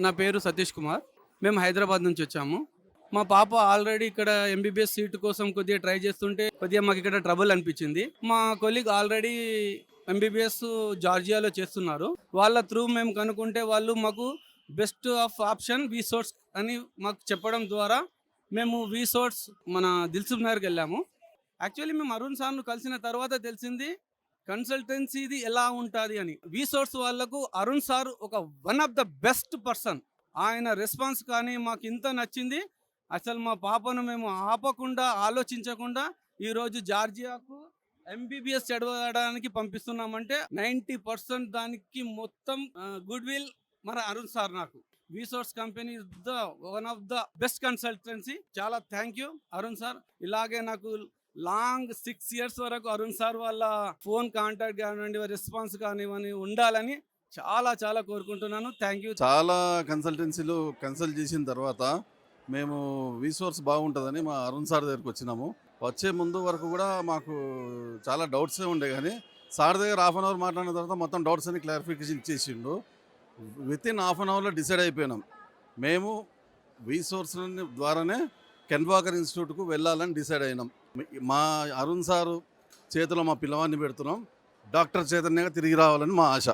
నా పేరు సతీష్ కుమార్. మేము హైదరాబాద్ నుంచి వచ్చాము. మా పాప ఆల్రెడీ ఇక్కడ ఎంబీబీఎస్ సీట్ కోసం కొద్దిగా ట్రై చేస్తుంటే కొద్దిగా మాకు ఇక్కడ ట్రబుల్ అనిపించింది. మా కొలీగ్ ఆల్రెడీ ఎంబీబీఎస్ జార్జియాలో చేస్తున్నారు. వాళ్ళ త్రూ మేము కనుక్కుంటే వాళ్ళు మాకు బెస్ట్ ఆఫ్ ఆప్షన్ వీసోర్స్ అని మాకు చెప్పడం ద్వారా మేము వీసోర్స్ మన దిల్సుఖ్ నగర్కి వెళ్ళాము. యాక్చువల్లీ మేము అరుణ్ సార్ను కలిసిన తర్వాత తెలిసింది కన్సల్టెన్సీది ఎలా ఉంటుంది అని. వీసోర్స్ వాళ్ళకు అరుణ్ సార్ ఒక one of the best person. ఆయన రెస్పాన్స్ కానీ మాకు ఇంత నచ్చింది. అసలు మా పాపను మేము ఆపకుండా ఆలోచించకుండా ఈరోజు జార్జియాకు ఎంబీబీఎస్ చదవడానికి పంపిస్తున్నామంటే 90% దానికి మొత్తం గుడ్ విల్ మన అరుణ్ సార్. నాకు VSource company the one of the best consultancy. చాలా థ్యాంక్ యూ అరుణ్ సార్. ఇలాగే నాకు లాంగ్ 6 years వరకు అరుణ్ సార్ వాళ్ళ ఫోన్ కాంటాక్ట్ కానివ్వండి, రెస్పాన్స్ కానివ్వండి ఉండాలని చాలా చాలా కోరుకుంటున్నాను. Thank you. చాలా కన్సల్టెన్సీలు కన్సల్ట్ చేసిన తర్వాత మేము వీసోర్స్ బాగుంటుందని మా అరుణ్ సార్ దగ్గరికి వచ్చినాము. వచ్చే ముందు వరకు కూడా మాకు చాలా డౌట్సే ఉండే, కానీ సార్ దగ్గర హాఫ్ అన్ అవర్ మాట్లాడిన తర్వాత మొత్తం డౌట్స్ అన్ని క్లారిఫికేషన్ ఇచ్చేసిండు. వితిన్ హాఫ్ అన్ అవర్లో డిసైడ్ అయిపోయినాం. మేము వీసోర్స్ ద్వారానే కెన్ వాకర్ ఇన్స్టిట్యూట్కు వెళ్ళాలని డిసైడ్ అయినాం. మా అరుణ్ సారు చేతిలో మా పిల్లవాడిని పెడుతున్నాం. డాక్టర్ చైతన్యగా తిరిగి రావాలని మా ఆశ.